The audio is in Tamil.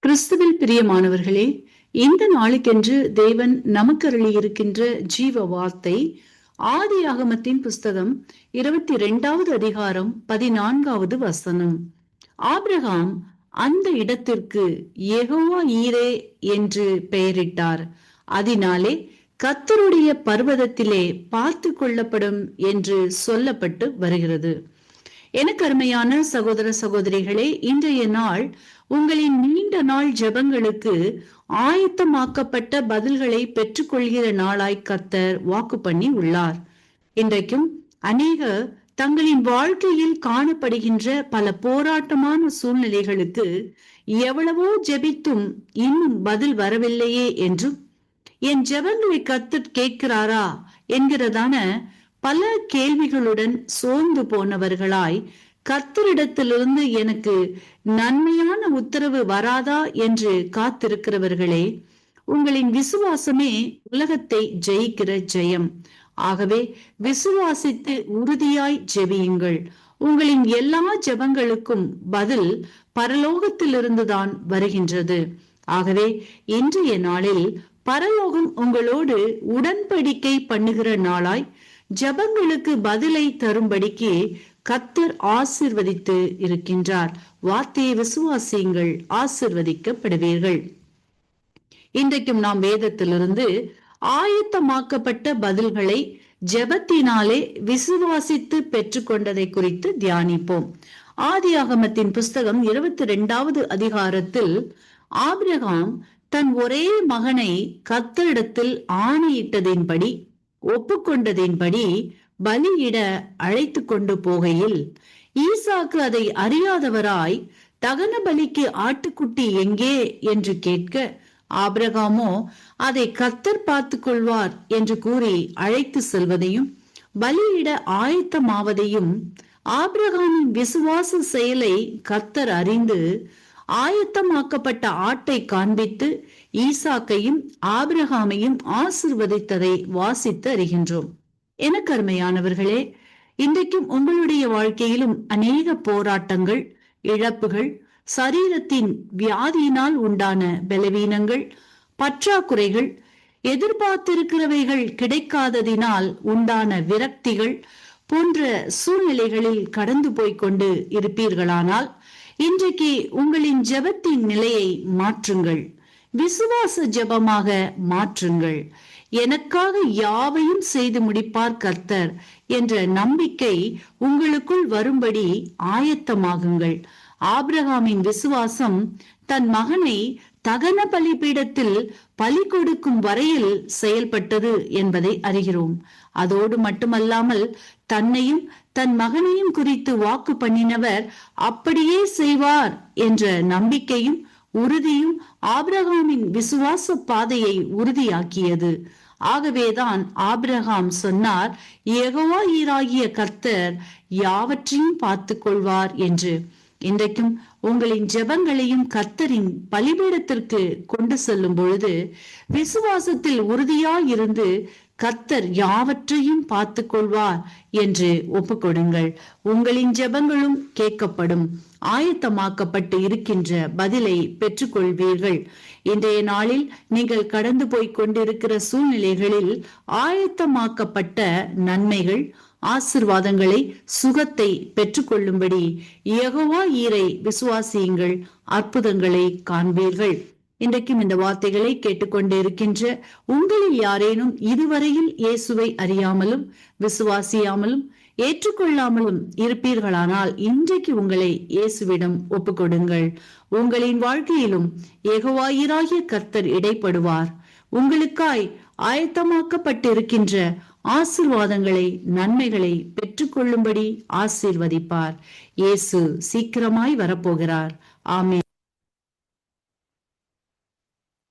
கிறிஸ்துவில் பிரியமானவர்களே, இந்த நாளுக்கென்று தேவன் நமக்கு அருளியிருக்கின்ற ஜீவ வார்த்தை ஆதியாகமத்தின் புஸ்தகம் 22வது அதிகாரம் 14வது வசனம். ஆபிரகாம் அந்த இடத்திற்கு யெகோவா ஈரே என்று பெயரிட்டார். அதனாலே கர்த்தருடைய பர்வதத்திலே பார்த்து கொள்ளப்படும் என்று சொல்லப்பட்டு வருகிறது. எனக்கு அருமையான சகோதர சகோதரிகளே, இன்றைய நாள் உங்களின் நீண்ட நாள் ஜெபங்களுக்கு ஆயத்தமாக்கப்பட்ட பதில்களை பெற்றுக்கொள்கிற நாளாய் கர்த்தர் வாக்கு பண்ணி உள்ளார். இன்றைக்கும் அநேகர் தங்களின் வாழ்க்கையில் காணப்படுகின்ற பல போராட்டமான சூழ்நிலைகளுக்கு எவ்வளவோ ஜெபித்தும் இன்னும் பதில் வரவில்லையே என்றும், என் ஜெபங்களை கர்த்தர் கேட்கிறாரா என்கிறதான பல கேள்விகளுடன் சோர்ந்து போனவர்களாய், கர்த்தரிடத்திலிருந்து எனக்கு நன்மையான உத்தரவு வராதா என்று காத்திருக்கிறவர்களே, உங்களின் விசுவாசமே உலகத்தை ஜெயிக்கிற ஜெயம். ஆகவே விசுவாசித்து உறுதியாய் ஜெபியுங்கள். உங்களின் எல்லா ஜெபங்களுக்கும் பதில் பரலோகத்திலிருந்துதான் வருகின்றது. ஆகவே இன்றைய நாளில் பரலோகம் உங்களோடு உடன்படிக்கை பண்ணுகிற நாளாய், ஜெபங்களுக்கு பதிலை தரும்படிக்கு கர்த்தர் ஆசீர்வதித்து இருக்கின்றார். வார்த்தையை விசுவாசியுங்கள், ஆசீர்வதிக்கப்படுவீர்கள். இன்றைக்கும் நாம் வேதத்திலிருந்து ஆயத்தமாக்கப்பட்ட பதில்களை ஜெபத்தினாலே விசுவாசித்து பெற்றுக்கொண்டதை குறித்து தியானிப்போம். ஆதியாகமத்தின் புஸ்தகம் 22வது அதிகாரத்தில் ஆபிரகாம் தன் ஒரே மகனை கர்த்தரிடத்தில் ஆணையிட்டதின்படி, ஒப்புக்கொண்டதின்படி பலியிட அழைத்து கொண்டு போகையில், ஈசாக்கு அதை அறியாதவராய் தகன பலிக்கு ஆட்டுக்குட்டி எங்கே என்று கேட்க, ஆபிரகாமோ அதை கர்த்தர் பார்த்து கொள்வார் என்று கூறி அழைத்து செல்வதையும் பலியிட ஆயத்தமாவதையும், ஆபிரகாமின் விசுவாச செயலை கர்த்தர் அறிந்து ஆயத்தமாக்கப்பட்ட ஆட்டை காண்பித்து ஈசாக்கையும் ஆபிரகாமையும் ஆசீர்வதித்ததை வாசித்து அறிகின்றோம். எனக்கு அருமையானவர்களே, இன்றைக்கும் உங்களுடைய வாழ்க்கையிலும் அநேக போராட்டங்கள், இழப்புகள், சரீரத்தின் வியாதியினால் உண்டான பலவீனங்கள், பற்றாக்குறைகள், எதிர்பார்த்திருக்கிறவைகள் கிடைக்காததினால் உண்டான விரக்திகள் போன்ற சூழ்நிலைகளில் கடந்து போய்கொண்டு இருப்பீர்களானால், இன்றைக்கு உங்களின் ஜெபத்தின் நிலையை மாற்றுங்கள். விசுவாச ஜெபமாக மாற்றுங்கள். எனக்காக யாவையும் செய்து முடிப்பார் கர்த்தர் என்ற நம்பிக்கை உங்களுக்குள் வரும்படி ஆயத்தமாகுங்கள். ஆபிரகாமின் விசுவாசம் தன் மகனை தகன பலிபீடத்தில் பலி கொடுக்கும் வரையில் செயல்பட்டது என்பதை அறிகிறோம். அதோடு மட்டுமல்லாமல் தன்னையும் தன் மகனையும் குறித்து வாக்கு பண்ணினவர் அப்படியே செய்வார் என்ற நம்பிக்கையும் உறுதியும் ஆபிரகாமின் விசுவாச பாதையை உறுதியாக்கியது. ஆகவேதான் ஆபிரகாம் சொன்னார், யெகோவா ஈராகிய கர்த்தர் யாவற்றையும் பார்த்து கொள்வார் என்று. இன்றைக்கும் உங்களின் ஜெபங்களையும் கர்த்தரின் பலிபீடத்திற்கு கொண்டு செல்லும் பொழுது விசுவாசத்தில் உறுதியாயிருந்து கர்த்தர் யாவற்றையும் பார்த்து கொள்வார் என்று ஒப்புக்கொடுங்கள். உங்களின் ஜெபங்களும் கேட்கப்படும். ஆயத்தமாக்கப்பட்டு இருக்கின்ற பதிலை பெற்றுக்கொள்வீர்கள். இன்றைய நாளில் நீங்கள் கடந்து போய் கொண்டிருக்கிற சூழ்நிலைகளில் ஆயத்தமாக்கப்பட்ட நன்மைகள், ஆசீர்வாதங்களை, சுகத்தை பெற்றுக்கொள்ளும்படி யெகோவா ஈரை விசுவாசியுங்கள். அற்புதங்களை காண்பீர்கள். இன்றைக்கும் இந்த வார்த்தைகளை கேட்டுக்கொண்டு இருக்கின்ற உங்களில் யாரேனும் இதுவரையில் இயேசுவை அறியாமலும் விசுவாசியாமலும் ஏற்றுக்கொள்ளாமலும் இருப்பீர்களானால், இன்றைக்கு உங்களை இயேசுவிடம் ஒப்புக்கொடுங்கள். உங்களின் வாழ்க்கையிலும் யெகோவா ஈராகிய கர்த்தர் இடைப்படுவார். உங்களுக்காய் ஆயத்தமாக்கப்பட்டிருக்கின்ற ஆசீர்வாதங்களை, நன்மைகளை பெற்றுக்கொள்ளும்படி ஆசீர்வதிப்பார். இயேசு சீக்கிரமாய் வரப்போகிறார். ஆமென்.